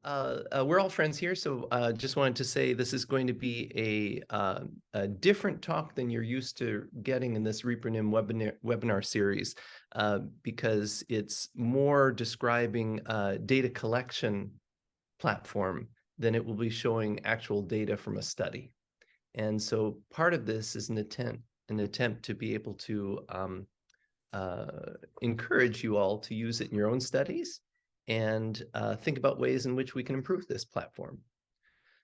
We're all friends here, so just wanted to say this is going to be a different talk than you're used to getting in this ReproNim webinar series because it's more describing data collection platform than it will be showing actual data from a study. And so part of this is an attempt to be able to encourage you all to use it in your own studies and think about ways in which we can improve this platform.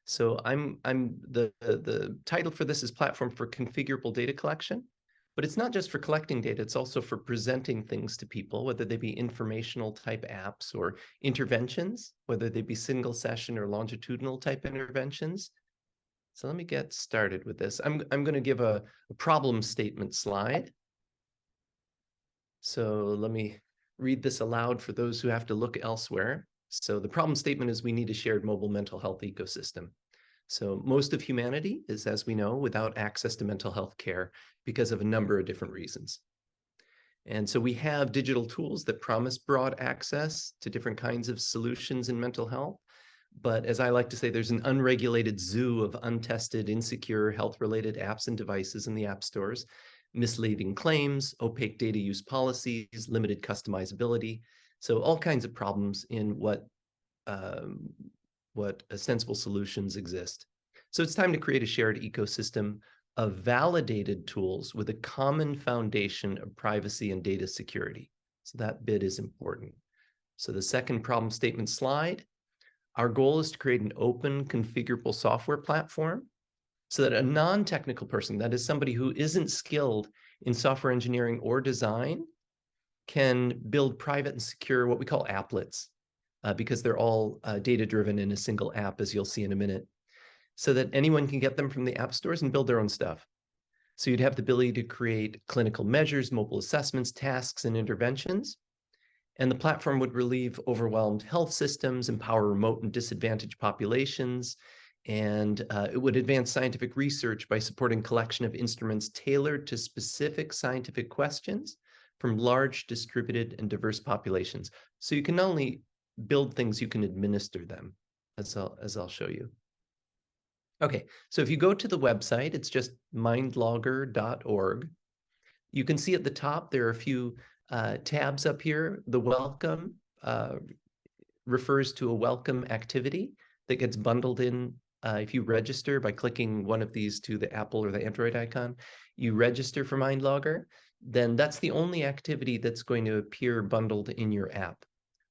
So the title for this is Platform for Configurable Data Collection, but it's not just for collecting data, it's also for presenting things to people, whether they be informational type apps or interventions, whether they be single session or longitudinal type interventions. So let me get started with this. I'm going to give a problem statement slide. So let me read this aloud for those who have to look elsewhere. So the problem statement is we need a shared mobile mental health ecosystem. So most of humanity is, as we know, without access to mental health care because of a number of different reasons. And so we have digital tools that promise broad access to different kinds of solutions in mental health. But as I like to say, there's an unregulated zoo of untested, insecure, health-related apps and devices in the app stores, misleading claims, opaque data use policies, limited customizability. So all kinds of problems in what sensible solutions exist. So it's time to create a shared ecosystem of validated tools with a common foundation of privacy and data security. So that bit is important. So the second problem statement slide, our goal is to create an open, configurable software platform so that a non-technical person, that is somebody who isn't skilled in software engineering or design, can build private and secure what we call applets, because they're all data-driven in a single app, as you'll see in a minute, so that anyone can get them from the app stores and build their own stuff. So you'd have the ability to create clinical measures, mobile assessments, tasks, and interventions. And the platform would relieve overwhelmed health systems, empower remote and disadvantaged populations, and it would advance scientific research by supporting collection of instruments tailored to specific scientific questions from large, distributed, and diverse populations. So you can not only build things, you can administer them, as I'll show you. Okay, so if you go to the website, it's just mindlogger.org. You can see at the top, there are a few tabs up here. The welcome refers to a welcome activity that gets bundled in if you register by clicking one of these to the Apple or the Android icon. You register for MindLogger, then that's the only activity that's going to appear bundled in your app.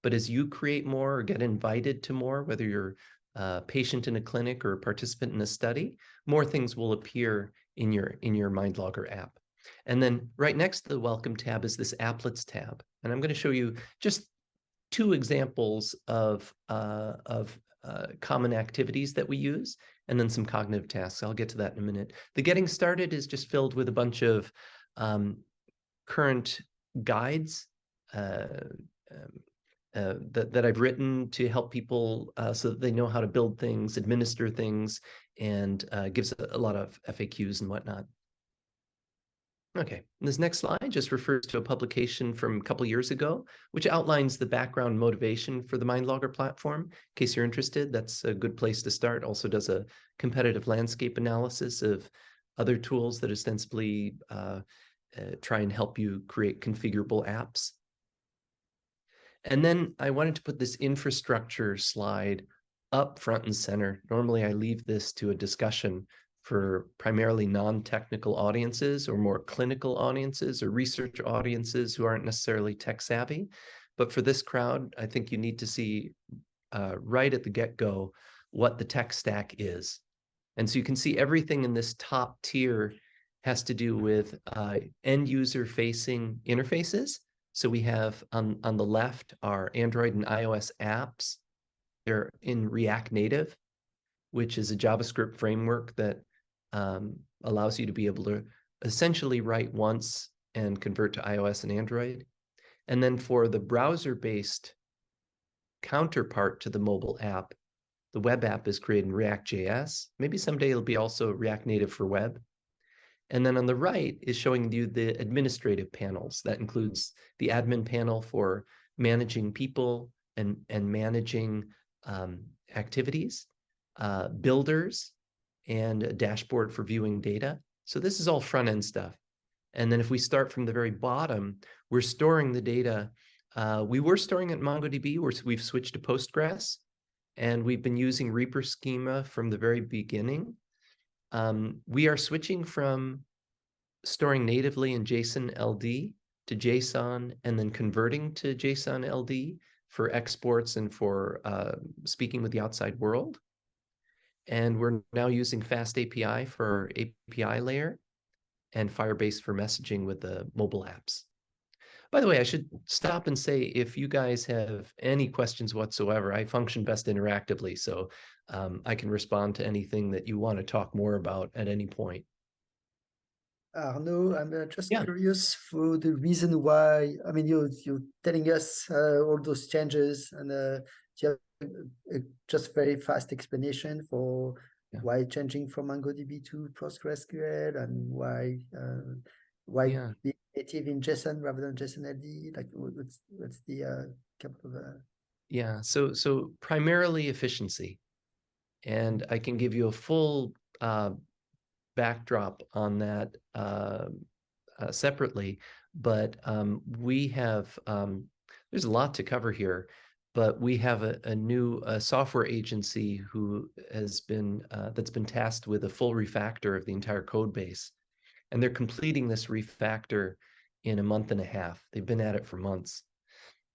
But as you create more or get invited to more, whether you're a patient in a clinic or a participant in a study, more things will appear in your MindLogger app. And then right next to the Welcome tab is this Applets tab. And I'm going to show you just two examples of common activities that we use, and then some cognitive tasks. I'll get to that in a minute. The Getting Started is just filled with a bunch of current guides that I've written to help people so that they know how to build things, administer things, and gives a lot of FAQs and whatnot. Okay, this next slide just refers to a publication from a couple years ago, which outlines the background motivation for the MindLogger platform. In case you're interested, that's a good place to start. Also does a competitive landscape analysis of other tools that ostensibly try and help you create configurable apps. And then I wanted to put this infrastructure slide up front and center. Normally I leave this to a discussion for primarily non-technical audiences or more clinical audiences or research audiences who aren't necessarily tech savvy. But for this crowd, I think you need to see right at the get-go what the tech stack is. And so you can see everything in this top tier has to do with end user facing interfaces. So we have on the left our Android and iOS apps. They're in React Native, which is a JavaScript framework that allows you to be able to essentially write once and convert to iOS and Android. And then for the browser-based counterpart to the mobile app, the web app is created in React.js. Maybe someday it'll be also React Native for web. And then on the right is showing you the administrative panels. That includes the admin panel for managing people and managing activities, builders, and a dashboard for viewing data. So this is all front-end stuff. And then if we start from the very bottom, we're storing the data. We were storing it in MongoDB, we've switched to Postgres, and we've been using Reaper schema from the very beginning. We are switching from storing natively in JSON LD to JSON, and then converting to JSON LD for exports and for speaking with the outside world. And we're now using Fast API for API layer and Firebase for messaging with the mobile apps. By the way, I should stop and say, if you guys have any questions whatsoever, I function best interactively, so I can respond to anything that you want to talk more about at any point. Arno, I'm just Yeah. curious for the reason why. I mean, you're telling us all those changes, and you have just very fast explanation for why changing from MongoDB to PostgreSQL, and why be native in JSON rather than JSON LD. Like, what's the couple of Yeah, so primarily efficiency, and I can give you a full backdrop on that separately, but we have there's a lot to cover here, but we have a new software agency who has been that's been tasked with a full refactor of the entire code base, and they're completing this refactor in a month and a half. They've been at it for months.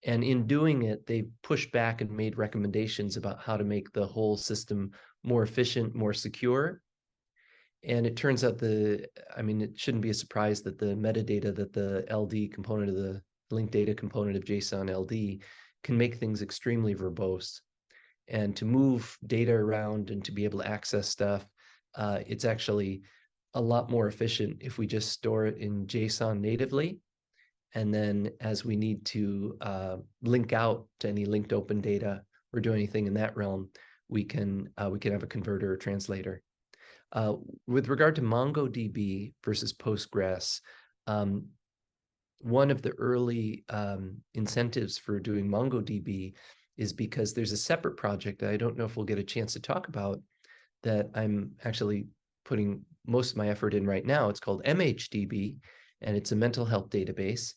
And in doing it, they pushed back and made recommendations about how to make the whole system more efficient, more secure. And it turns out I mean, it shouldn't be a surprise that the metadata that the LD component of the linked data component of JSON LD can make things extremely verbose. And to move data around and to be able to access stuff, it's actually a lot more efficient if we just store it in JSON natively. And then as we need to link out to any linked open data or do anything in that realm, we can have a converter or translator. With regard to MongoDB versus Postgres, one of the early incentives for doing MongoDB is because there's a separate project that I don't know if we'll get a chance to talk about that I'm actually putting most of my effort in right now. It's called MHDB, and it's a mental health database.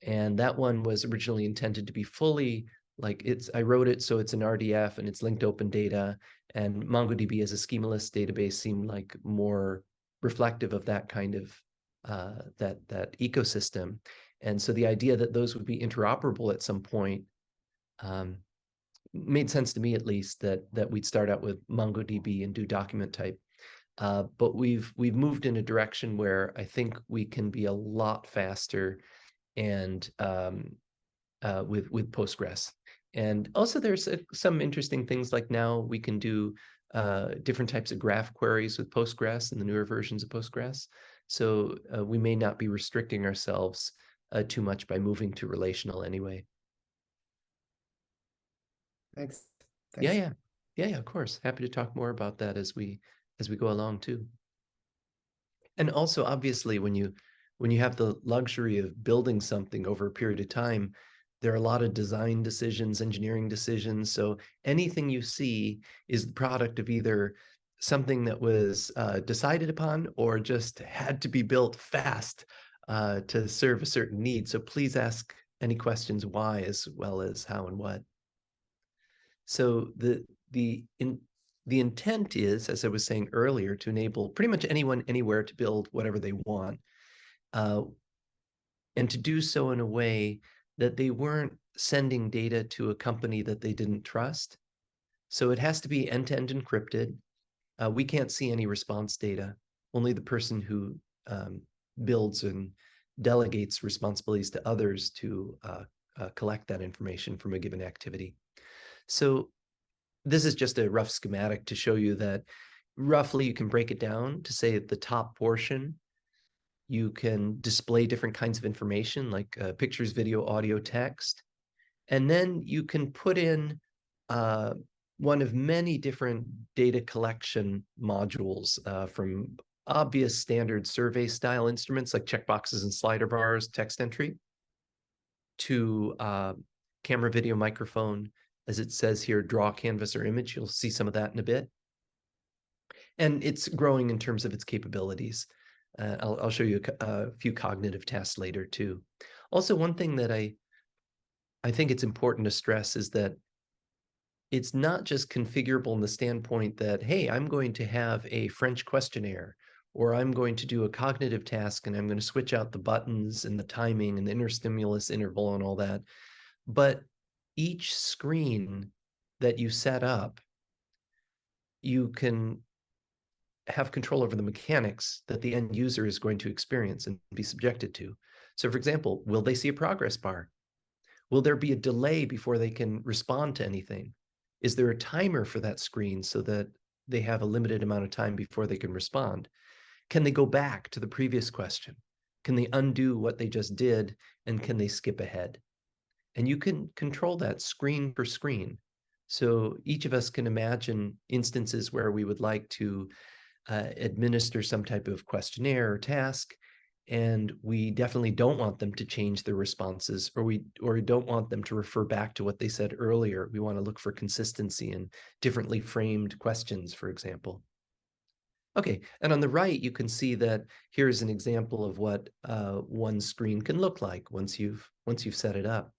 And that one was originally intended to be fully, like, I wrote it so it's an RDF and it's linked open data, and MongoDB as a schemaless database seemed like more reflective of that kind of that ecosystem. And so the idea that those would be interoperable at some point made sense to me, at least, that we'd start out with MongoDB and do document type. But we've moved in a direction where I think we can be a lot faster and with Postgres. And also there's some interesting things, like now we can do different types of graph queries with Postgres in the newer versions of Postgres. So we may not be restricting ourselves too much by moving to relational anyway. Thanks. Yeah, of course. Happy to talk more about that as we go along too. And also, obviously, when you have the luxury of building something over a period of time, there are a lot of design decisions, engineering decisions. So anything you see is the product of either something that was decided upon or just had to be built fast to serve a certain need. So please ask any questions why as well as how and what. So the intent is, as I was saying earlier, to enable pretty much anyone anywhere to build whatever they want. And to do so in a way that they weren't sending data to a company that they didn't trust. So it has to be end-to-end encrypted. We can't see any response data. Only the person who builds and delegates responsibilities to others to collect that information from a given activity. So this is just a rough schematic to show you that roughly you can break it down to say at the top portion, you can display different kinds of information like pictures, video, audio, text. And then you can put in one of many different data collection modules from obvious standard survey style instruments like checkboxes and slider bars, text entry, to camera, video, microphone, as it says here, draw, canvas, or image. You'll see some of that in a bit. And it's growing in terms of its capabilities. I'll show you a few cognitive tasks later too. Also, one thing that I think it's important to stress is that it's not just configurable in the standpoint that, hey, I'm going to have a French questionnaire, or I'm going to do a cognitive task and I'm going to switch out the buttons and the timing and the interstimulus interval and all that. But each screen that you set up, you can have control over the mechanics that the end user is going to experience and be subjected to. So for example, will they see a progress bar? Will there be a delay before they can respond to anything? Is there a timer for that screen so that they have a limited amount of time before they can respond? Can they go back to the previous question? Can they undo what they just did? And can they skip ahead? And you can control that screen per screen. So each of us can imagine instances where we would like to administer some type of questionnaire or task, and we definitely don't want them to change their responses, or we don't want them to refer back to what they said earlier. We want to look for consistency in differently framed questions, for example. Okay, and on the right, you can see that here's an example of what one screen can look like once you've set it up.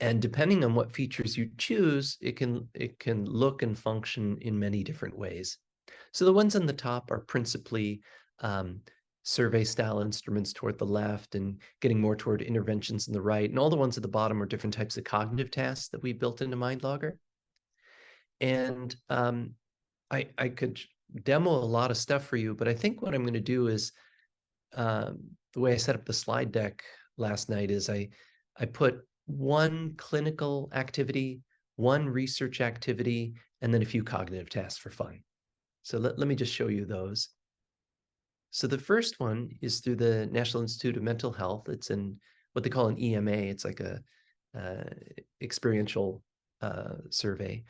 And depending on what features you choose, it can look and function in many different ways. So the ones on the top are principally survey style instruments toward the left and getting more toward interventions on the right. And all the ones at the bottom are different types of cognitive tasks that we built into MindLogger. And I could demo a lot of stuff for you, but I think what I'm going to do is the way I set up the slide deck last night is I put one clinical activity, one research activity, and then a few cognitive tasks for fun. So let me just show you those. So the first one is through the National Institute of Mental Health. It's in what they call an EMA. It's like a experiential survey.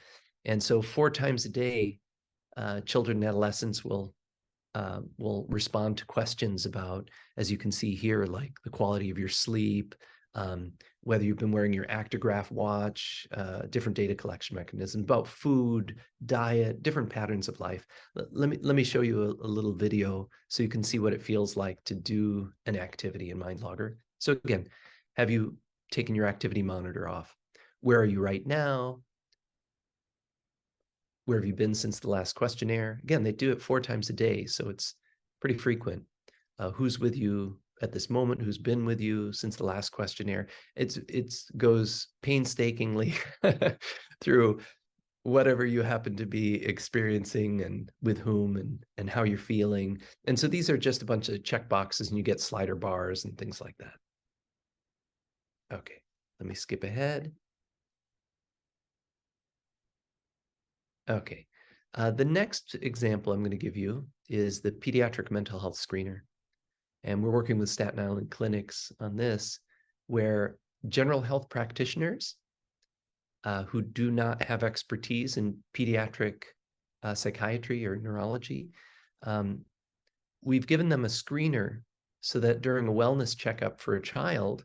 And so 4 times a day, children and adolescents will respond to questions about, as you can see here, like the quality of your sleep, whether you've been wearing your actigraph watch, different data collection mechanisms, about food, diet, different patterns of life. Let me show you a little video so you can see what it feels like to do an activity in MindLogger. So again, have you taken your activity monitor off? Where are you right now? Where have you been since the last questionnaire? Again, they do it 4 times a day, so it's pretty frequent. Who's with you at this moment? Who's been with you since the last questionnaire? It goes painstakingly through whatever you happen to be experiencing and with whom and how you're feeling. And so these are just a bunch of check boxes, and you get slider bars and things like that. Okay, let me skip ahead. Okay, the next example I'm going to give you is the pediatric mental health screener. And we're working with Staten Island clinics on this, where general health practitioners who do not have expertise in pediatric psychiatry or neurology, we've given them a screener so that during a wellness checkup for a child,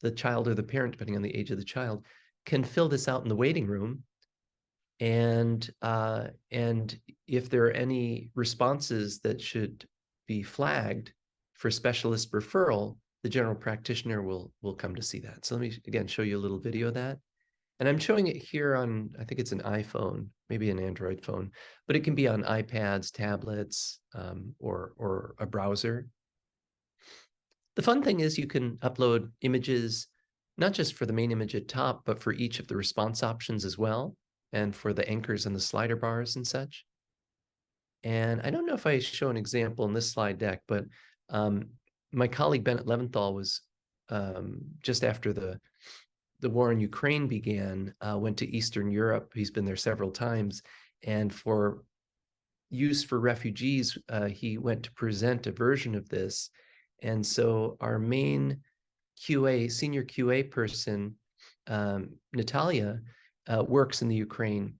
the child or the parent, depending on the age of the child, can fill this out in the waiting room. And if there are any responses that should be flagged for specialist referral, the general practitioner will come to see that. So let me, again, show you a little video of that. And I'm showing it here on, I think it's an iPhone, maybe an Android phone, but it can be on iPads, tablets, or a browser. The fun thing is you can upload images, not just for the main image at top, but for each of the response options as well, and for the anchors and the slider bars and such. And I don't know if I show an example in this slide deck, but my colleague Bennett Leventhal was just after the war in Ukraine began, went to Eastern Europe. He's been there several times. And for use for refugees, he went to present a version of this. And so our main QA, senior QA person, Natalia, works in the Ukraine.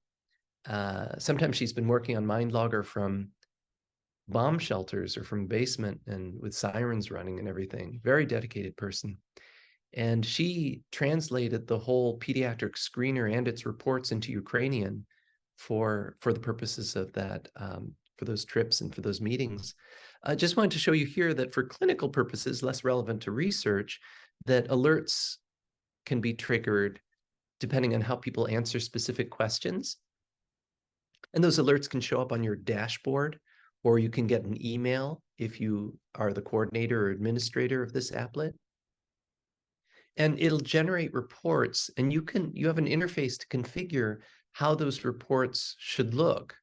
Sometimes she's been working on MindLogger from bomb shelters or from basement and with sirens running and everything. Very dedicated person. And she translated the whole pediatric screener and its reports into Ukrainian for the purposes of that, for those trips and for those meetings. I just wanted to show you here that for clinical purposes, less relevant to research, that alerts can be triggered depending on how people answer specific questions. And those alerts can show up on your dashboard, or you can get an email if you are the coordinator or administrator of this applet. And it'll generate reports, and you have an interface to configure how those reports should look.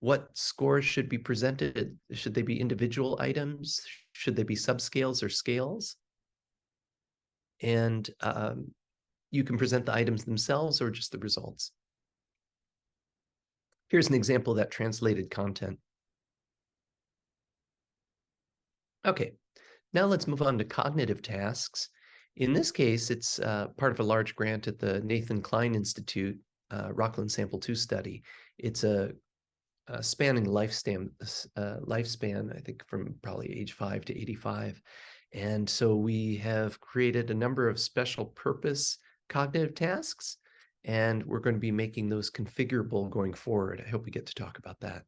What scores should be presented? Should they be individual items? Should they be subscales or scales? And you can present the items themselves or just the results. Here's an example of that translated content. Okay, now let's move on to cognitive tasks. In this case, it's part of a large grant at the Nathan Klein Institute, Rockland Sample 2 study. It's a spanning lifespan, I think from probably age 5 to 85. And so we have created a number of special purpose cognitive tasks, and we're going to be making those configurable going forward. I hope we get to talk about that.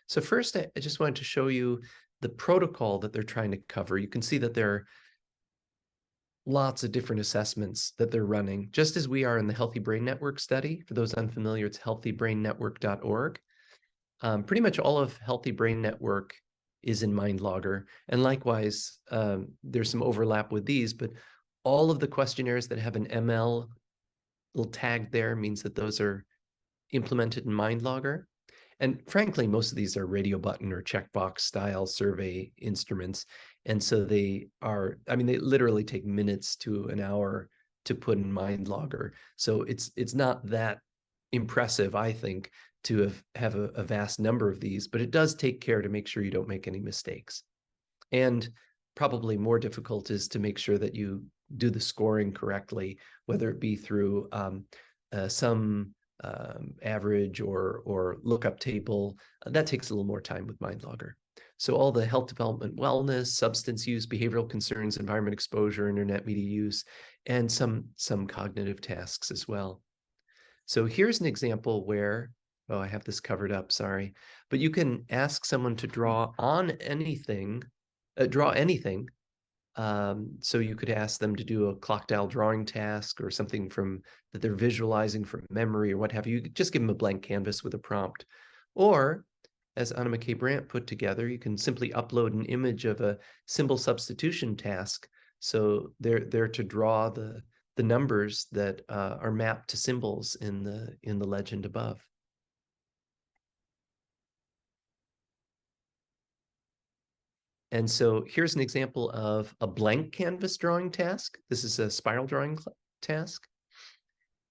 So first, I just wanted to show you the protocol that they're trying to cover. You can see that there are lots of different assessments that they're running, just as we are in the Healthy Brain Network study. For those unfamiliar, it's healthybrainnetwork.org. Pretty much all of Healthy Brain Network is in MindLogger. And likewise, there's some overlap with these, but all of the questionnaires that have an ML little tag there means that those are implemented in MindLogger. And frankly, most of these are radio button or checkbox style survey instruments. And so they are, I mean, they literally take minutes to an hour to put in MindLogger. So it's not that impressive, I think, to have a vast number of these, but it does take care to make sure you don't make any mistakes. And probably more difficult is to make sure that you do the scoring correctly, whether it be through some average or lookup table. That takes a little more time with MindLogger. So all the health development, wellness, substance use, behavioral concerns, environment exposure, internet media use, and some cognitive tasks as well. So here's an example where, oh, I have this covered up, sorry. But you can ask someone to draw on anything, draw anything. So you could ask them to do a clock dial drawing task or something that they're visualizing from memory or what have you. You just give them a blank canvas with a prompt. Or, as Anna McKay Brandt put together, you can simply upload an image of a symbol substitution task. So they're to draw the numbers that are mapped to symbols in the legend above. And so here's an example of a blank canvas drawing task. This is a spiral drawing task.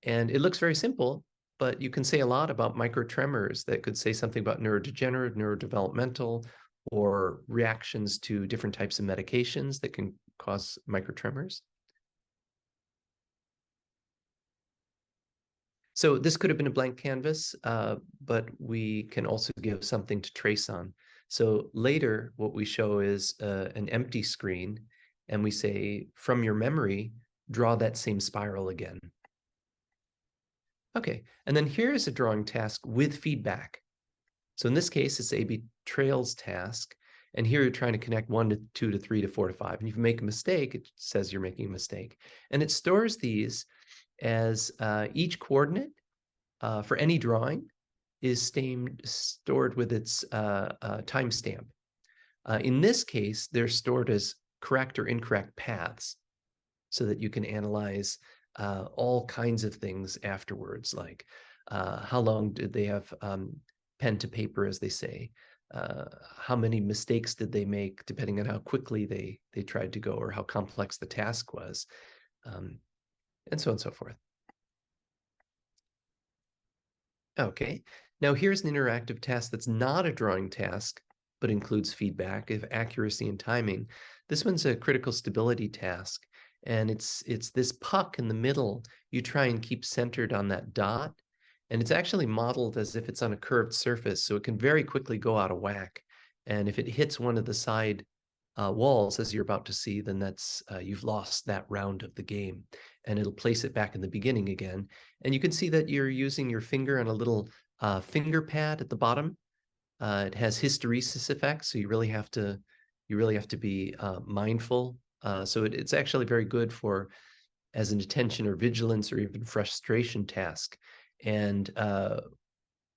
And it looks very simple, but you can say a lot about microtremors that could say something about neurodegenerative, neurodevelopmental, or reactions to different types of medications that can cause microtremors. So this could have been a blank canvas, but we can also give something to trace on. So later, what we show is an empty screen, and we say, from your memory, draw that same spiral again. Okay, and then here's a drawing task with feedback. So in this case, it's A/B trails task, and here you're trying to connect 1 to 2 to 3 to 4 to 5. And if you make a mistake, it says you're making a mistake. And it stores these as each coordinate for any drawing is stored with its timestamp. In this case, they're stored as correct or incorrect paths so that you can analyze all kinds of things afterwards, like how long did they have pen to paper, as they say, how many mistakes did they make, depending on how quickly they tried to go or how complex the task was, and so on and so forth. Okay, now here's an interactive task that's not a drawing task, but includes feedback of accuracy and timing. This one's a critical stability task, and it's this puck in the middle you try and keep centered on that dot, and it's actually modeled as if it's on a curved surface, so it can very quickly go out of whack. And if it hits one of the side walls, as you're about to see, then that's you've lost that round of the game, and it'll place it back in the beginning again. And you can see that you're using your finger on a little finger pad at the bottom. It has hysteresis effects, so you really have to be mindful. So it's actually very good for as an attention or vigilance or even frustration task. And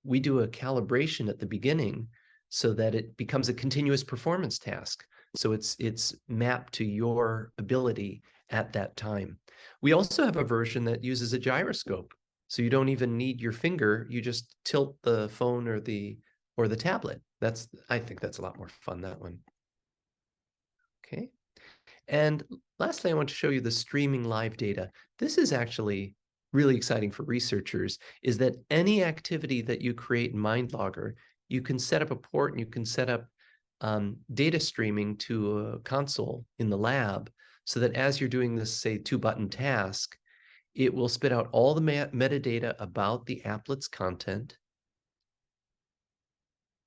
we do a calibration at the beginning so that it becomes a continuous performance task. So it's mapped to your ability at that time. We also have a version that uses a gyroscope. So you don't even need your finger, you just tilt the phone or the tablet. I think that's a lot more fun, that one. Okay. And lastly, I want to show you the streaming live data. This is actually really exciting for researchers, is that any activity that you create in MindLogger, you can set up a port and you can set up data streaming to a console in the lab so that as you're doing this, say, 2-button task, it will spit out all the metadata about the applet's content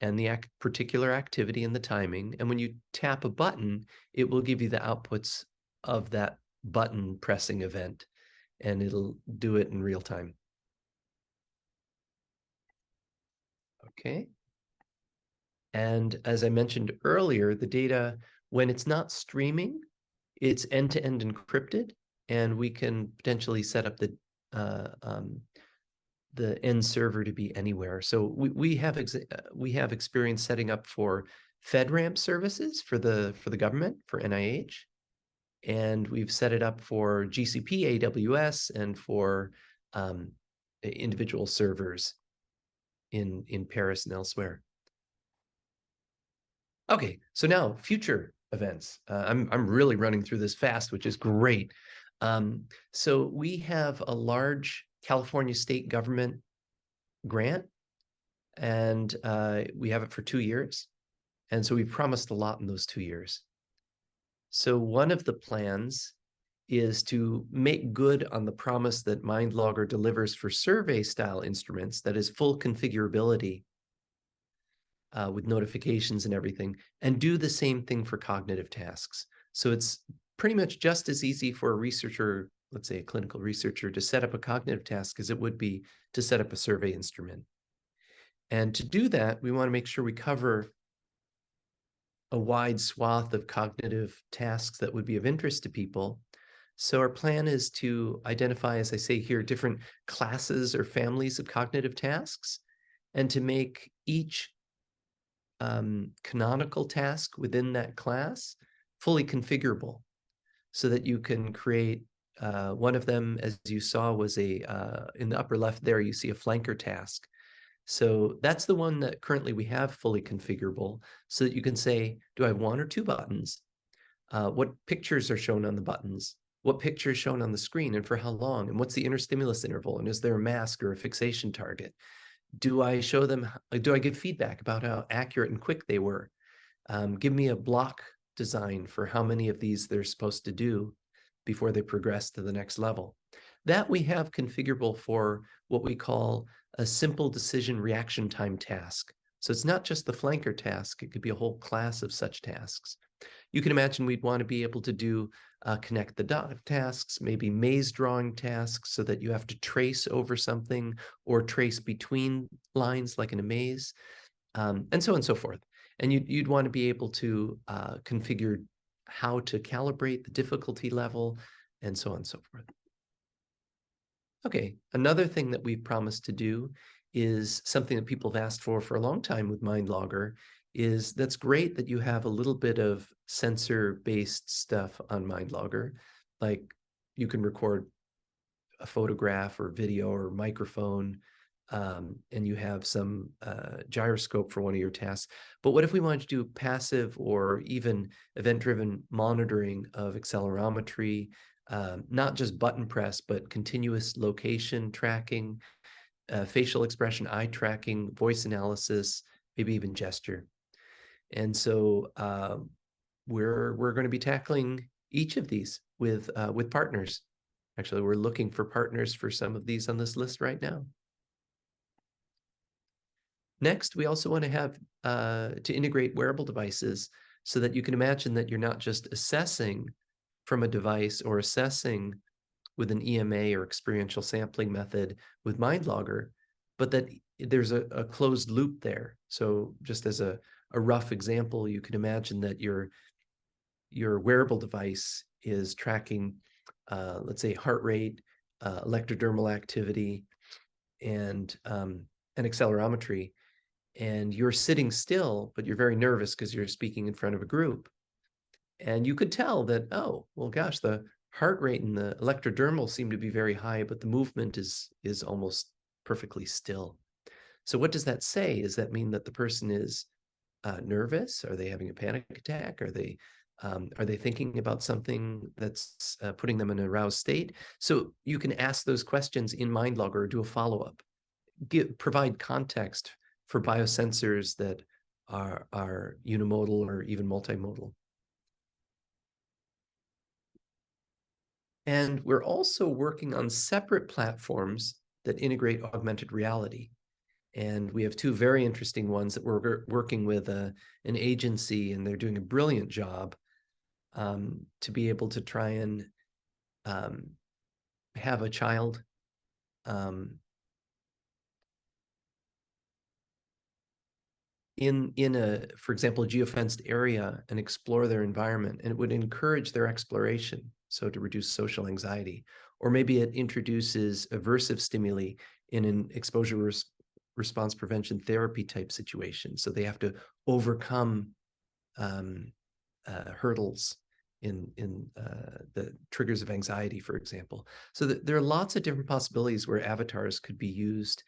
and the particular activity and the timing. And when you tap a button, it will give you the outputs of that button pressing event, and it'll do it in real time. Okay. And as I mentioned earlier, the data, when it's not streaming, it's end-to-end encrypted, and we can potentially set up the end server to be anywhere. So we have experience setting up for FedRAMP services for the government, for NIH, and we've set it up for GCP, AWS, and for individual servers in Paris and elsewhere. Okay, so now future events. I'm really running through this fast, which is great. So we have a large California state government grant, and we have it for 2 years. And so we've promised a lot in those 2 years. So one of the plans is to make good on the promise that MindLogger delivers for survey-style instruments, that is full configurability with notifications and everything, and do the same thing for cognitive tasks. So it's pretty much just as easy for a researcher, let's say a clinical researcher, to set up a cognitive task as it would be to set up a survey instrument. And to do that, we want to make sure we cover a wide swath of cognitive tasks that would be of interest to people. So our plan is to identify, as I say here, different classes or families of cognitive tasks, and to make each canonical task within that class fully configurable, so that you can create one of them, as you saw, was in the upper left there, you see a flanker task. So that's the one that currently we have fully configurable, so that you can say, do I have 1 or 2 buttons? What pictures are shown on the buttons? What picture is shown on the screen, and for how long? And what's the interstimulus interval? And is there a mask or a fixation target? Do I show them, do I give feedback about how accurate and quick they were? Give me a block design for how many of these they're supposed to do before they progress to the next level. That we have configurable for what we call a simple decision reaction time task. So it's not just the flanker task, it could be a whole class of such tasks. You can imagine we'd want to be able to do connect the dot tasks, maybe maze drawing tasks, so that you have to trace over something or trace between lines like in a maze, and so on and so forth. And you'd want to be able to configure how to calibrate the difficulty level, and so on and so forth. Okay, another thing that we've promised to do is something that people have asked for a long time with MindLogger. Is that's great that you have a little bit of sensor-based stuff on MindLogger, like you can record a photograph or video or microphone, and you have some gyroscope for one of your tasks. But what if we wanted to do passive or even event-driven monitoring of accelerometry, not just button press, but continuous location tracking, facial expression, eye tracking, voice analysis, maybe even gesture. And so we're going to be tackling each of these with partners. Actually, we're looking for partners for some of these on this list right now. Next, we also want to have to integrate wearable devices so that you can imagine that you're not just assessing from a device or assessing with an EMA or experiential sampling method with MindLogger, but that there's a closed loop there. So just as a rough example, you can imagine that your wearable device is tracking, let's say, heart rate, electrodermal activity, and an accelerometry, and you're sitting still, but you're very nervous because you're speaking in front of a group. And you could tell that, oh, well, gosh, the heart rate and the electrodermal seem to be very high, but the movement is almost perfectly still. So what does that say? Does that mean that the person is nervous? Are they having a panic attack? Are they thinking about something that's putting them in an aroused state? So you can ask those questions in MindLogger or do a follow-up. Provide context for biosensors that are unimodal or even multimodal. And we're also working on separate platforms that integrate augmented reality. And we have two very interesting ones that we're working with an agency, and they're doing a brilliant job to be able to try and have a child in a, for example, a geofenced area and explore their environment, and it would encourage their exploration, so to reduce social anxiety. Or maybe it introduces aversive stimuli in an exposure response prevention therapy type situation, so they have to overcome hurdles in the triggers of anxiety, for example. So there are lots of different possibilities where avatars could be used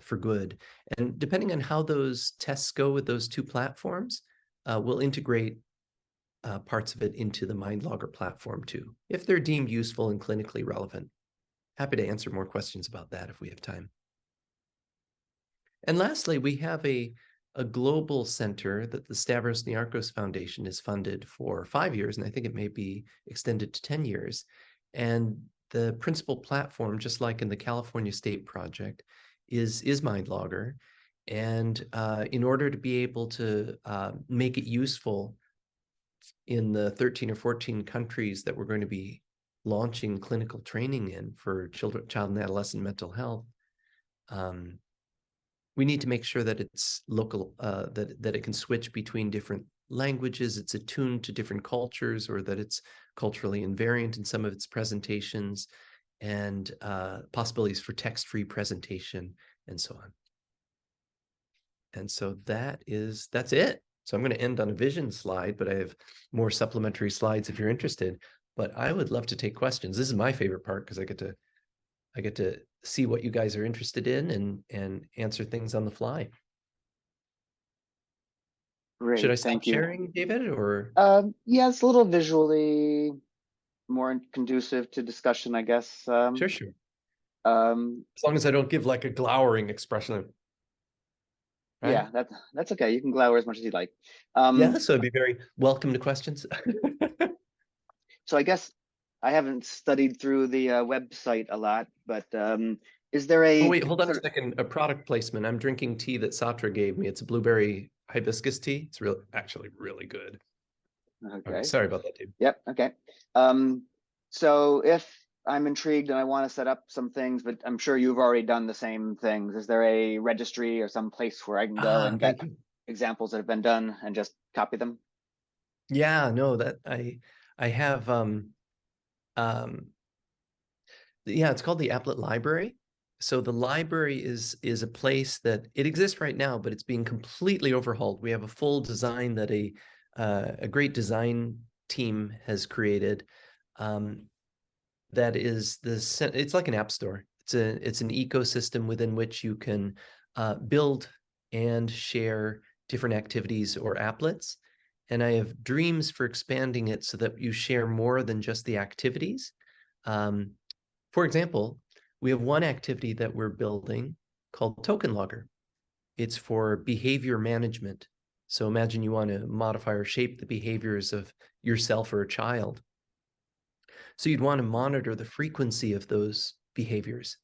for good. And depending on how those tests go with those two platforms, we'll integrate parts of it into the MindLogger platform too, if they're deemed useful and clinically relevant. Happy to answer more questions about that if we have time. And lastly, we have a global center that the Stavros Niarchos Foundation is funded for 5 years, and I think it may be extended to 10 years. And the principal platform, just like in the California State Project, is MindLogger. And in order to be able to make it useful in the 13 or 14 countries that we're going to be launching clinical training in for child and adolescent mental health, we need to make sure that it's local, that it can switch between different languages, it's attuned to different cultures, or that it's culturally invariant in some of its presentations, and possibilities for text-free presentation, and so on. And so that's it. So I'm going to end on a vision slide, but I have more supplementary slides if you're interested. But I would love to take questions. This is my favorite part because I get to see what you guys are interested in and answer things on the fly. Great, Should I stop thank you. sharing, David, or? Yeah, it's a little visually more conducive to discussion, I guess. Sure. As long as I don't give like a glowering expression. Right? Yeah, that's okay. You can glower as much as you like. Yeah, so I'd be very welcome to questions. So I guess I haven't studied through the website a lot, but is there a... Oh, wait, hold on a second. A product placement. I'm drinking tea that Satra gave me. It's a blueberry hibiscus tea. It's actually really good. Okay, sorry about that, Dave. Yep, okay. So if I'm intrigued and I want to set up some things, but I'm sure you've already done the same things, is there a registry or some place where I can go and get examples that have been done and just copy them? Yeah, no, that I have yeah, it's called the Applet Library. So the library is a place that it exists right now, but it's being completely overhauled. We have a full design that a great design team has created. That is it's like an app store. It's an ecosystem within which you can build and share different activities or applets. And I have dreams for expanding it so that you share more than just the activities. For example, we have one activity that we're building called Token Logger. It's for behavior management. So imagine you want to modify or shape the behaviors of yourself or a child. So you'd want to monitor the frequency of those behaviors,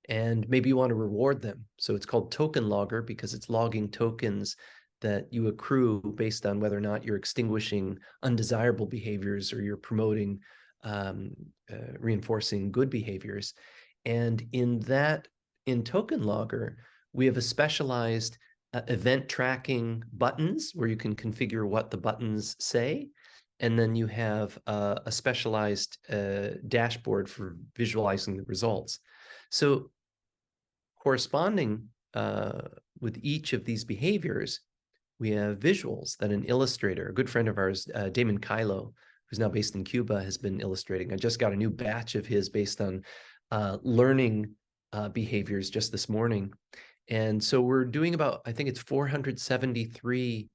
and maybe you want to reward them. So it's called Token Logger because it's logging tokens that you accrue based on whether or not you're extinguishing undesirable behaviors or you're promoting, reinforcing good behaviors. And in TokenLogger, we have a specialized event tracking buttons where you can configure what the buttons say. And then you have a specialized dashboard for visualizing the results. So corresponding with each of these behaviors, we have visuals that an illustrator, a good friend of ours, Damon Kylo, who's now based in Cuba, has been illustrating. I just got a new batch of his based on learning behaviors just this morning. And so we're doing about, I think it's 473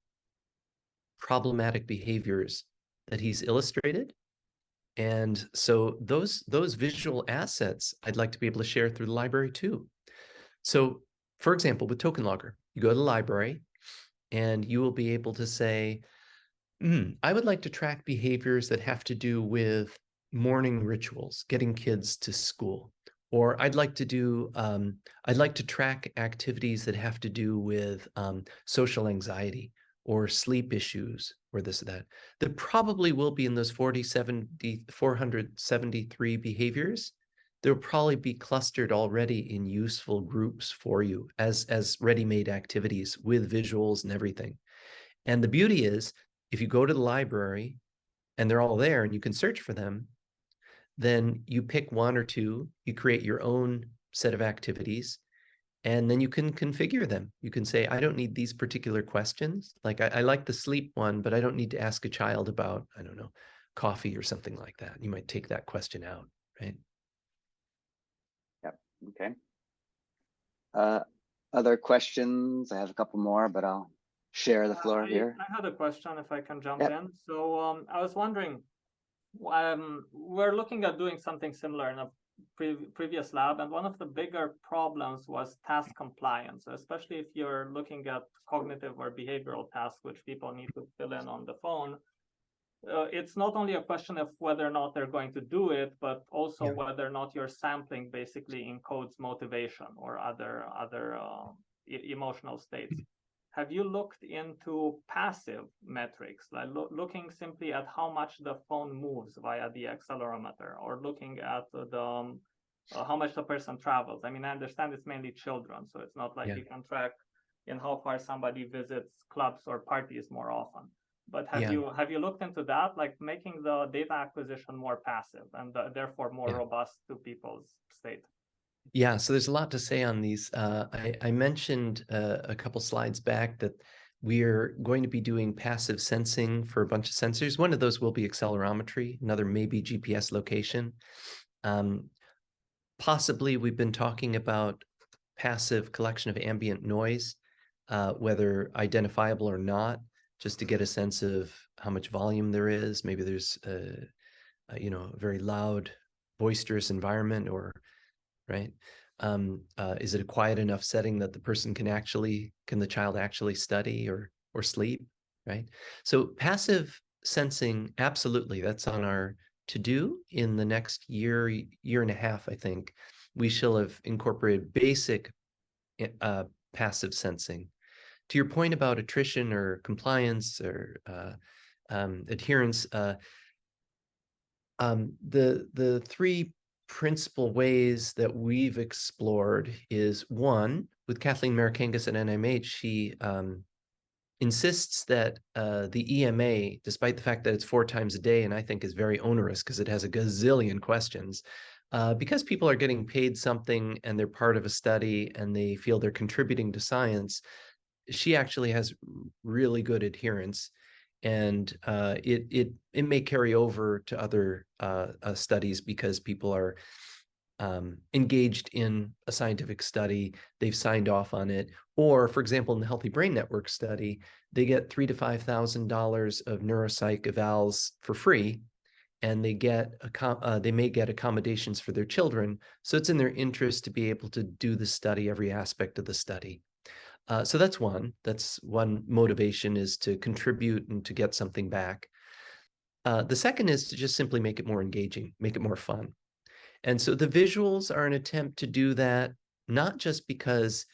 problematic behaviors that he's illustrated. And so those visual assets, I'd like to be able to share through the library too. So for example, with TokenLogger, you go to the library and you will be able to say, I would like to track behaviors that have to do with morning rituals, getting kids to school. Or I'd like to track activities that have to do with social anxiety or sleep issues or this or that. There probably will be in those 473 behaviors. They'll probably be clustered already in useful groups for you as ready-made activities with visuals and everything. And the beauty is, if you go to the library and they're all there and you can search for them, then you pick one or two, you create your own set of activities, and then you can configure them. You can say, I don't need these particular questions. Like I like the sleep one, but I don't need to ask a child about, I don't know, coffee or something like that. You might take that question out, right? Yep, okay. Other questions? I have a couple more, but I'll share the floor here. I had a question if I can jump Yep. in. So I was wondering, we're looking at doing something similar in a previous lab, and one of the bigger problems was task compliance, especially if you're looking at cognitive or behavioral tasks which people need to fill in on the phone. It's not only a question of whether or not they're going to do it, but also whether or not your sampling basically encodes motivation or other emotional states. Have you looked into passive metrics, like looking simply at how much the phone moves via the accelerometer, or looking at the how much the person travels? I mean, I understand it's mainly children, so it's not like you can track in how far somebody visits clubs or parties more often. But have you looked into that, like making the data acquisition more passive and therefore more robust to people's state? Yeah, so there's a lot to say on these. I mentioned a couple slides back that we're going to be doing passive sensing for a bunch of sensors. One of those will be accelerometry, another maybe GPS location. Possibly we've been talking about passive collection of ambient noise, whether identifiable or not, just to get a sense of how much volume there is. Maybe there's a very loud, boisterous environment, or right? Is it a quiet enough setting that the person can the child actually study or sleep, right? So passive sensing, absolutely, that's on our to-do. In the next year and a half, I think, we shall have incorporated basic passive sensing. To your point about attrition or compliance or adherence, the three principal ways that we've explored is, one, with Kathleen Marikangas at NIMH, she insists that the EMA, despite the fact that it's 4 times a day, and I think is very onerous because it has a gazillion questions, because people are getting paid something and they're part of a study and they feel they're contributing to science, she actually has really good adherence. And it may carry over to other studies because people are engaged in a scientific study, they've signed off on it. Or, for example, in the Healthy Brain Network study, they get $3,000 to $5,000 of neuropsych evals for free, and they may get accommodations for their children. So it's in their interest to be able to do the study, every aspect of the study. So that's one. That's one motivation, is to contribute and to get something back. The second is to just simply make it more engaging, make it more fun. And so the visuals are an attempt to do that, not just because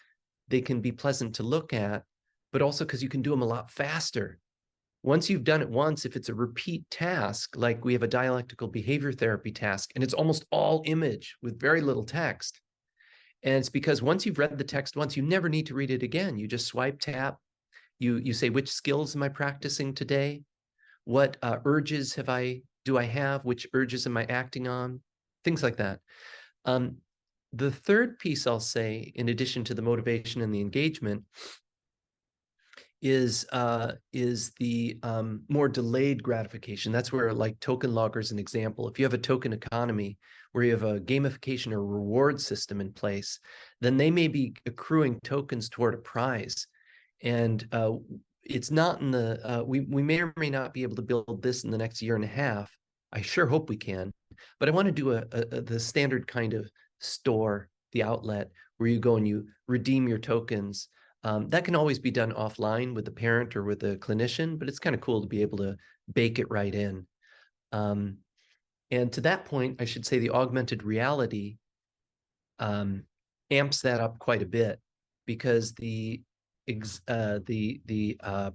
they can be pleasant to look at, but also because you can do them a lot faster. Once you've done it once, if it's a repeat task, like we have a dialectical behavior therapy task, and it's almost all image with very little text. And it's because once you've read the text once, you never need to read it again. You just swipe, tap, you say, which skills am I practicing today? What urges do I have? Which urges am I acting on? Things like that. The third piece I'll say, in addition to the motivation and the engagement, is the more delayed gratification. That's where, like, token logger is an example. If you have a token economy where you have a gamification or reward system in place, then they may be accruing tokens toward a prize. And it's not in the, we may or may not be able to build this in the next year and a half. I sure hope we can, but I want to do the standard kind of store, the outlet, where you go and you redeem your tokens. That can always be done offline with the parent or with the clinician, but it's kind of cool to be able to bake it right in. And to that point, I should say the augmented reality amps that up quite a bit, because the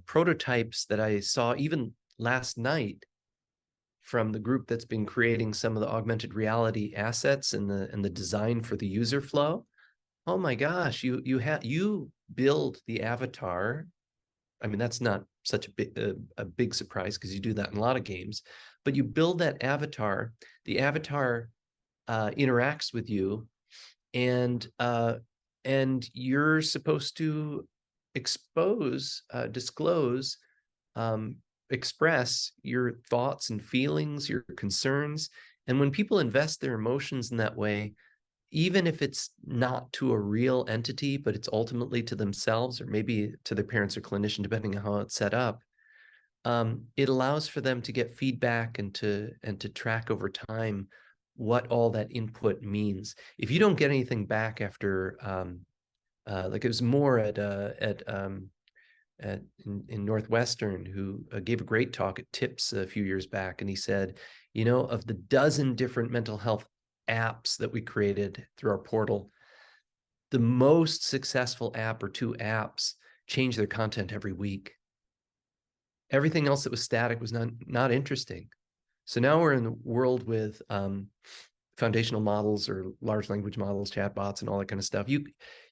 prototypes that I saw even last night from the group that's been creating some of the augmented reality assets and the design for the user flow. Oh my gosh, you build the avatar. I mean, that's not such a big surprise because you do that in a lot of games, but you build that avatar, the avatar interacts with you, and you're supposed to disclose, express your thoughts and feelings, your concerns. And when people invest their emotions in that way, even if it's not to a real entity, but it's ultimately to themselves or maybe to their parents or clinician, depending on how it's set up, it allows for them to get feedback and to track over time what all that input means. If you don't get anything back after, like it was more in Northwestern, who gave a great talk at TIPS a few years back, and he said, you know, of the dozen different mental health apps that we created through our portal, the most successful app or two apps change their content every week. Everything else that was static was not interesting. So now we're in the world with foundational models or large language models, chatbots, and all that kind of stuff.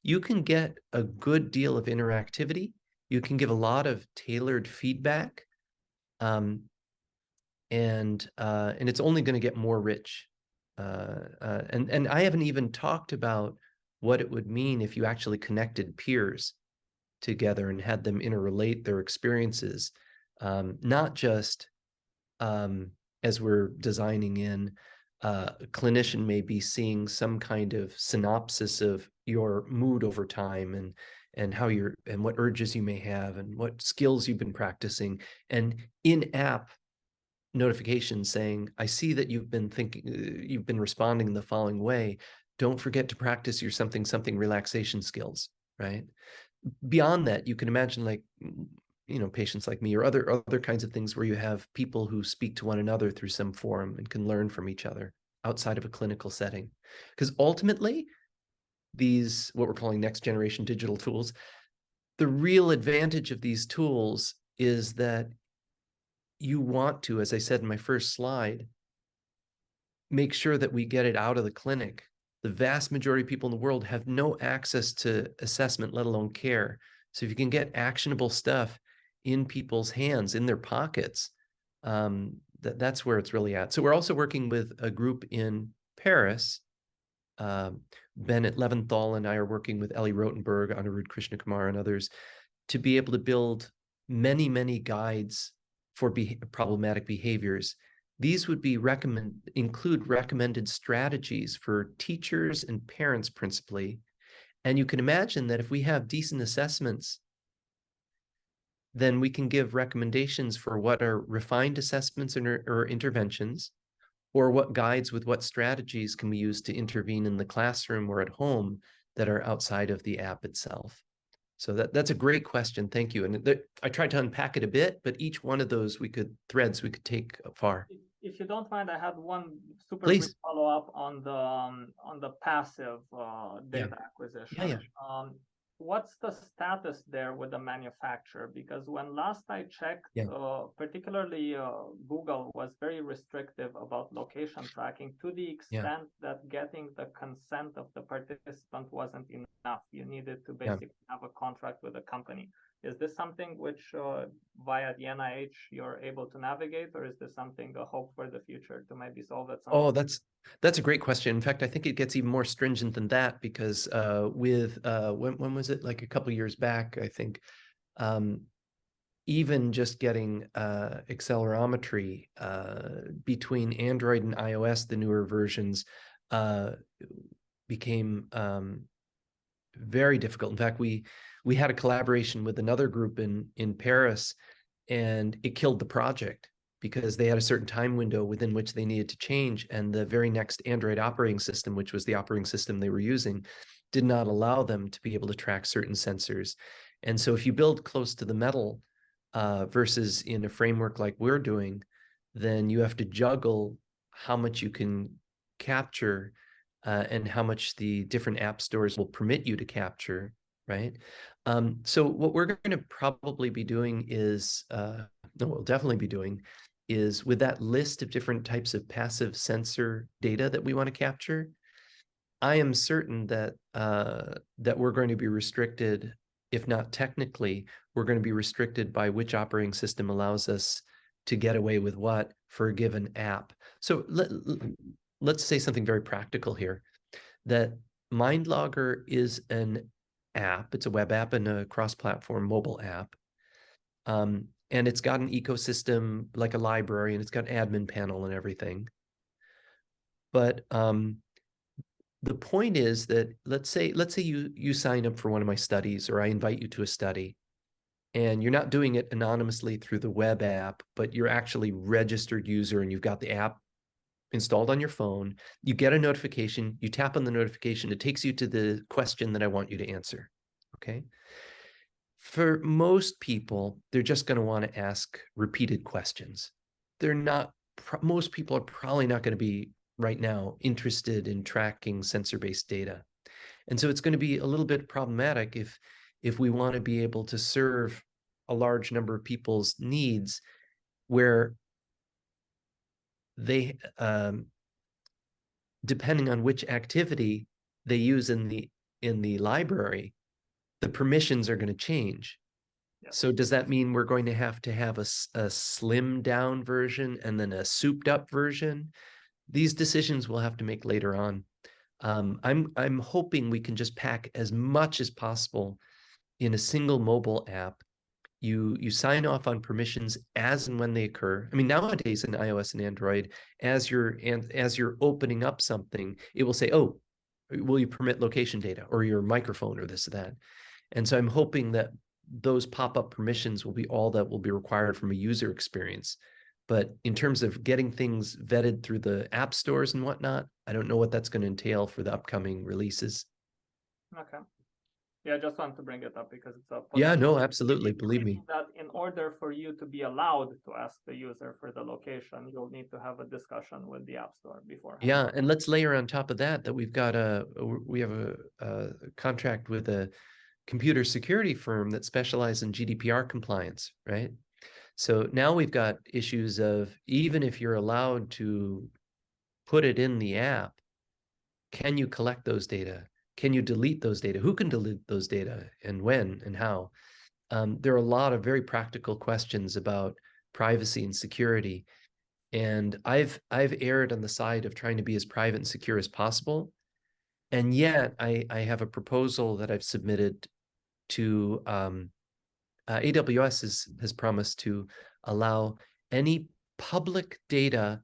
You can get a good deal of interactivity. You can give a lot of tailored feedback, and it's only going to get more rich. And I haven't even talked about what it would mean if you actually connected peers together and had them interrelate their experiences, not just as we're designing in, a clinician may be seeing some kind of synopsis of your mood over time and how and what urges you may have and what skills you've been practicing, and in-app notifications saying, I see that you've been responding in the following way. Don't forget to practice your something relaxation skills, right? Beyond that, you can imagine, like, you know, patients like me or other kinds of things where you have people who speak to one another through some forum and can learn from each other outside of a clinical setting. Because ultimately, these, what we're calling next generation digital tools, the real advantage of these tools is that you want to, as I said in my first slide, make sure that we get it out of the clinic. The vast majority of people in the world have no access to assessment, let alone care. So if you can get actionable stuff in people's hands, in their pockets, that's where it's really at. So we're also working with a group in Paris. Bennett Leventhal and I are working with Ellie Rotenberg, Anirudh Krishnakumar, and others to be able to build many, many guides for problematic behaviors. These would be include recommended strategies for teachers and parents principally. And you can imagine that if we have decent assessments, then we can give recommendations for what are refined assessments or interventions, or what guides with what strategies can we use to intervene in the classroom or at home that are outside of the app itself. So that's a great question. Thank you. And I tried to unpack it a bit, but each one of those threads we could take far. If you don't mind, I had one super Please. quick follow-up on the passive data acquisition. what's the status there with the manufacturer? Because when last I checked, particularly Google was very restrictive about location tracking, to the extent that getting the consent of the participant wasn't enough. You needed to basically have a contract with a company. Is this something which via the NIH you're able to navigate, or is this something a hope for the future to maybe solve at some point? That's a great question. In fact, I think it gets even more stringent than that, because when was it? Like a couple of years back, I think, even just getting accelerometry between Android and iOS, the newer versions, became very difficult. In fact, we had a collaboration with another group in Paris, and it killed the project because they had a certain time window within which they needed to change. And the very next Android operating system, which was the operating system they were using, did not allow them to be able to track certain sensors. And so if you build close to the metal versus in a framework like we're doing, then you have to juggle how much you can capture and how much the different app stores will permit you to capture, right? So what we're going to probably be doing is, we'll definitely be doing, is with that list of different types of passive sensor data that we want to capture, I am certain that that we're going to be restricted, if not technically, we're going to be restricted by which operating system allows us to get away with what for a given app. So let's say something very practical here, that MindLogger is an app. It's a web app and a cross-platform mobile app. And it's got an ecosystem like a library, and it's got an admin panel and everything. But the point is that let's say you sign up for one of my studies, or I invite you to a study, and you're not doing it anonymously through the web app, but you're actually registered user and you've got the app installed on your phone. You get a notification, you tap on the notification, it takes you to the question that I want you to answer, okay? For most people, they're just going to want to ask repeated questions. Most people are probably not going to be right now interested in tracking sensor-based data. And so it's going to be a little bit problematic if we want to be able to serve a large number of people's needs where they, depending on which activity they use in the library, the permissions are going to change. Yep. So does that mean we're going to have a slimmed down version and then a souped up version? These decisions we'll have to make later on. I'm hoping we can just pack as much as possible in a single mobile app. You sign off on permissions as and when they occur. I mean, nowadays in iOS and Android, as you're opening up something, it will say, "Oh, will you permit location data or your microphone or this or that?" And so I'm hoping that those pop-up permissions will be all that will be required from a user experience. But in terms of getting things vetted through the app stores and whatnot, I don't know what that's going to entail for the upcoming releases. Okay. Yeah, I just want to bring it up because it's a no, absolutely. Believe me. That in order for you to be allowed to ask the user for the location, you'll need to have a discussion with the App Store beforehand. Yeah, and let's layer on top of that we have a contract with a computer security firm that specializes in GDPR compliance, right? So now we've got issues of, even if you're allowed to put it in the app, can you collect those data? Can you delete those data? Who can delete those data, and when and how? There are a lot of very practical questions about privacy and security. And I've erred on the side of trying to be as private and secure as possible. And yet I have a proposal that I've submitted to AWS has promised to allow any public data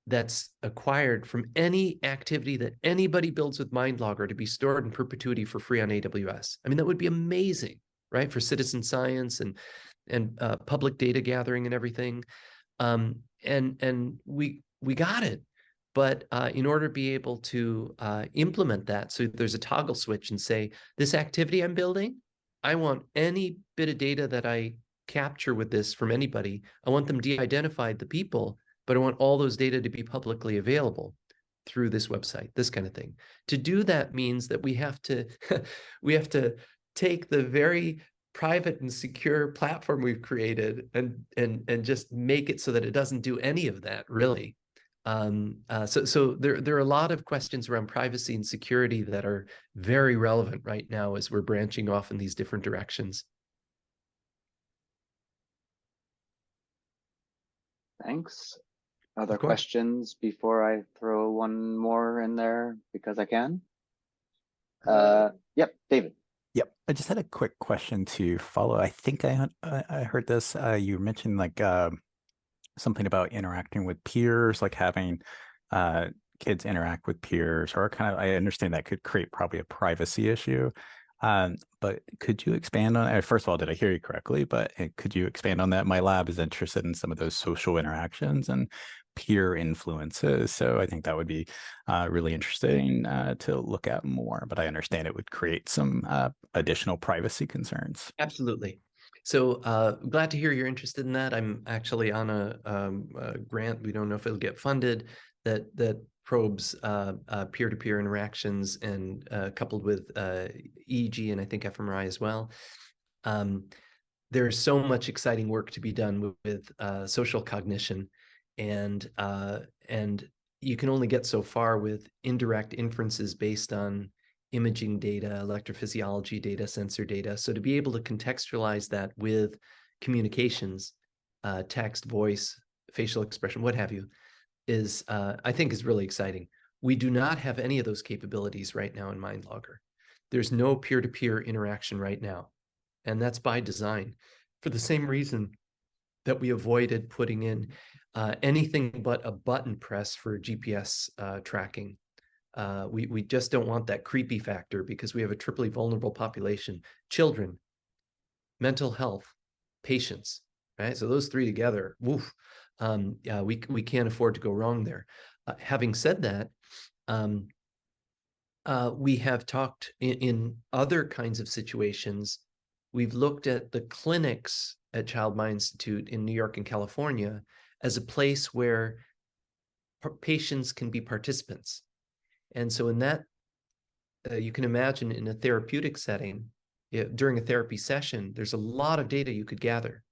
that's acquired from any activity that anybody builds with MindLogger to be stored in perpetuity for free on AWS. I mean, that would be amazing, right? For citizen science and public data gathering and everything. And we got it. But in order to be able to implement that, so there's a toggle switch and say, this activity I'm building, I want any bit of data that I capture with this from anybody, I want them de-identified, the people, but I want all those data to be publicly available. through this website, this kind of thing. To do that means that we have to we have to take the very private and secure platform we've created and just make it so that it doesn't do any of that, really. So there are a lot of questions around privacy and security that are very relevant right now as we're branching off in these different directions. Thanks. Other questions before I throw one more in there because I can? Yep, David. Yep, I just had a quick question to follow. I think I heard this. You mentioned like something about interacting with peers, like having kids interact with peers, or kind of, I understand that could create probably a privacy issue. But could you expand on it? First of all, did I hear you correctly? But could you expand on that? My lab is interested in some of those social interactions and peer influences. So I think that would be really interesting to look at more, but I understand it would create some additional privacy concerns. Absolutely. So glad to hear you're interested in that. I'm actually on a grant. We don't know if it'll get funded that probes peer-to-peer interactions and coupled with EEG and I think fMRI as well. There's so much exciting work to be done with social cognition, and you can only get so far with indirect inferences based on imaging data, electrophysiology data, sensor data. So to be able to contextualize that with communications, text, voice, facial expression, what have you, is I think is really exciting. We do not have any of those capabilities right now in MindLogger. There's no peer-to-peer interaction right now. And that's by design, for the same reason that we avoided putting in anything but a button press for GPS tracking. We just don't want that creepy factor because we have a triply vulnerable population: children, mental health, patients, right? So those three together, woof, we can't afford to go wrong there. Having said that, we have talked in other kinds of situations. We've looked at the clinics at Child Mind Institute in New York and California as a place where patients can be participants. And so in that, you can imagine in a therapeutic setting, during a therapy session, there's a lot of data you could gather,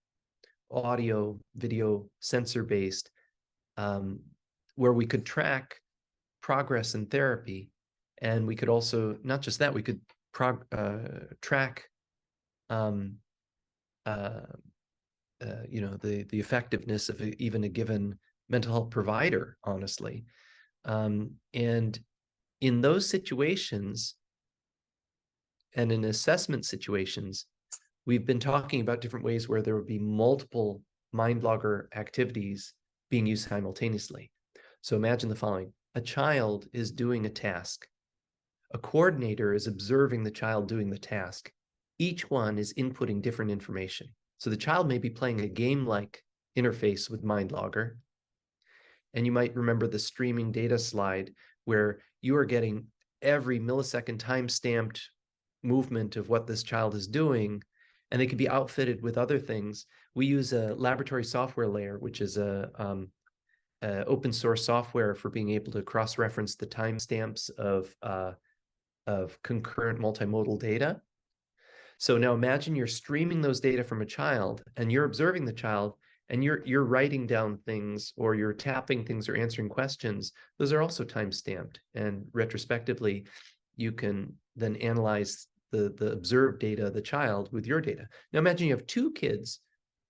audio, video, sensor-based, where we could track progress in therapy. And we could also, not just that, we could track the effectiveness of even a given mental health provider, honestly. And in those situations, and in assessment situations, we've been talking about different ways where there would be multiple MindLogger activities being used simultaneously. So imagine the following: a child is doing a task. A coordinator is observing the child doing the task. Each one is inputting different information. So the child may be playing a game-like interface with MindLogger. And you might remember the streaming data slide where you are getting every millisecond time-stamped movement of what this child is doing, and they can be outfitted with other things. We use a laboratory software layer, which is a open source software for being able to cross-reference the timestamps of concurrent multimodal data. So now imagine you're streaming those data from a child and you're observing the child and you're writing down things, or you're tapping things or answering questions. Those are also time-stamped, and retrospectively, you can then analyze the observed data of the child with your data. Now imagine you have two kids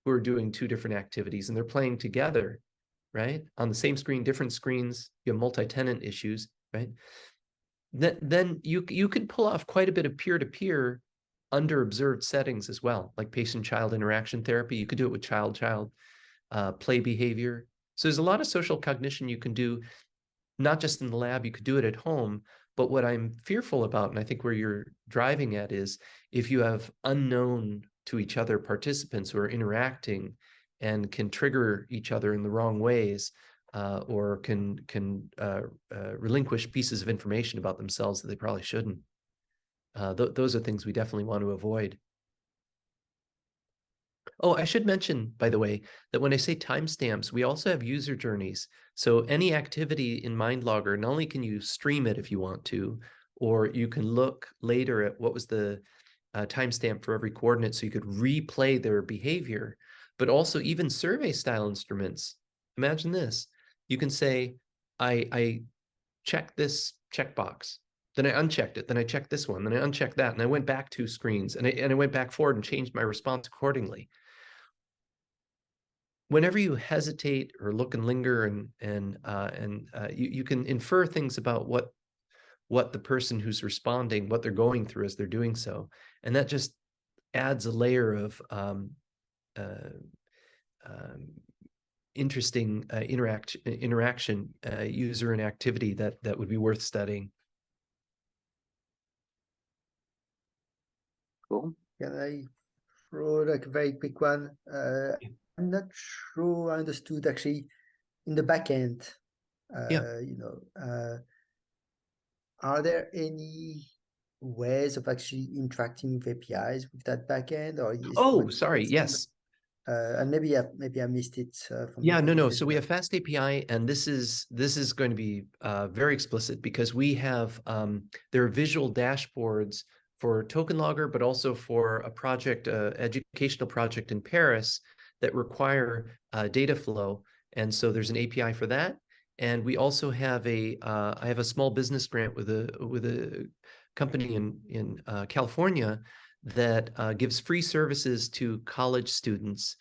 who are doing two different activities and they're playing together, right? On the same screen, different screens, you have multi-tenant issues, right? Then you could pull off quite a bit of peer-to-peer under observed settings as well, like patient-child interaction therapy. You could do it with child-child play behavior. So there's a lot of social cognition you can do, not just in the lab, you could do it at home. But what I'm fearful about, and I think where you're driving at, is if you have unknown to each other participants who are interacting and can trigger each other in the wrong ways, or can relinquish pieces of information about themselves that they probably shouldn't. Those are things we definitely want to avoid. Oh, I should mention, by the way, that when I say timestamps, we also have user journeys. So any activity in MindLogger, not only can you stream it if you want to, or you can look later at what was the timestamp for every coordinate so you could replay their behavior, but also even survey style instruments. Imagine this. You can say, I checked this checkbox, then I unchecked it, then I checked this one, then I unchecked that, and I went back 2 screens, and I went back forward and changed my response accordingly. Whenever you hesitate or look and linger you can infer things about what the person who's responding, what they're going through as they're doing so, and that just adds a layer of interesting interaction, user and activity that would be worth studying. Cool. Can I throw like a very quick one? I'm not sure I understood actually in the back end. You know, are there any ways of actually interacting with APIs with that backend, or is Oh, sorry, yes. And maybe I missed it. Yeah, no. So we have Fast API, and this is going to be very explicit because we have there are visual dashboards for TokenLogger, but also for a project, educational project in Paris that require data flow, and so there's an API for that. And we also have I have a small business grant with a company in California that gives free services to college students,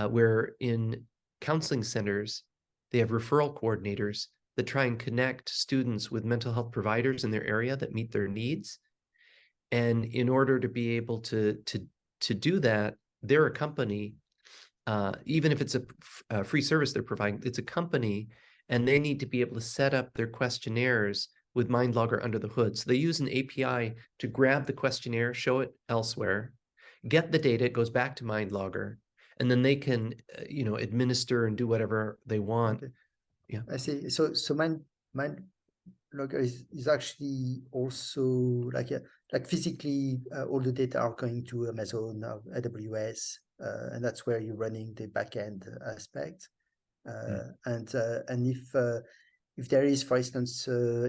where in counseling centers they have referral coordinators that try and connect students with mental health providers in their area that meet their needs. And in order to be able to do that, they're a company. Even if it's a free service they're providing, it's a company, and they need to be able to set up their questionnaires with MindLogger under the hood. So they use an API to grab the questionnaire, show it elsewhere, get the data, it goes back to MindLogger, and then they can, you know, administer and do whatever they want. Okay. Yeah, I see. So MindLogger is actually also like physically all the data are going to Amazon or AWS, and that's where you're running the backend aspect. And if there is, for instance,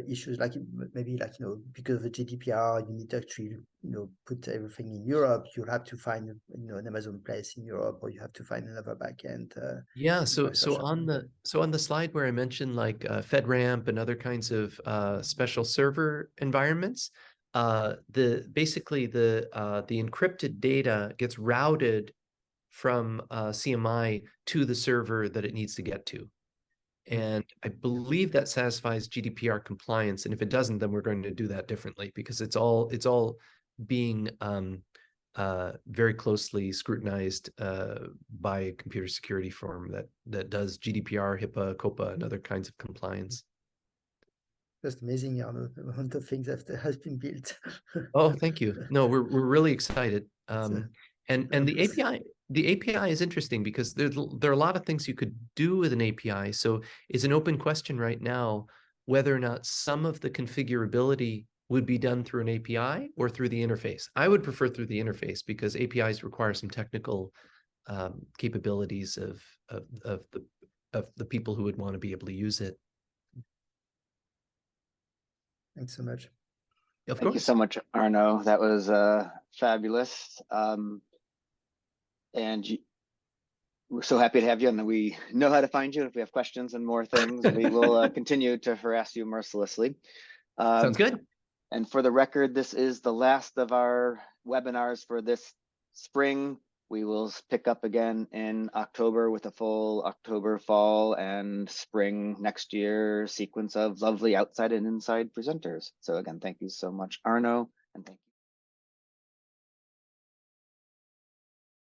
issues like maybe like, you know, because of the GDPR, you need to actually, you know, put everything in Europe. You'll have to find, you know, an Amazon place in Europe, or you have to find another backend. yeah. So on the slide where I mentioned like FedRAMP and other kinds of special server environments, basically the encrypted data gets routed from CMI to the server that it needs to get to. And I believe that satisfies GDPR compliance. And if it doesn't, then we're going to do that differently, because it's all being very closely scrutinized by a computer security firm that does GDPR, HIPAA, COPA, and other kinds of compliance. Just amazing, Arno, the amount of things that has been built. Oh, thank you. No, we're really excited. And the API is interesting because there are a lot of things you could do with an API. So it's an open question right now whether or not some of the configurability would be done through an API or through the interface. I would prefer through the interface because APIs require some technical capabilities of the people who would want to be able to use it. Thanks so much. Of course. Thank you so much, Arno. That was fabulous. And we're so happy to have you, and we know how to find you. If we have questions and more things, we will continue to harass you mercilessly. Sounds good. And for the record, this is the last of our webinars for this spring. We will pick up again in October with a full October, fall, and spring next year sequence of lovely outside and inside presenters. So again, thank you so much, Arno, and thank you.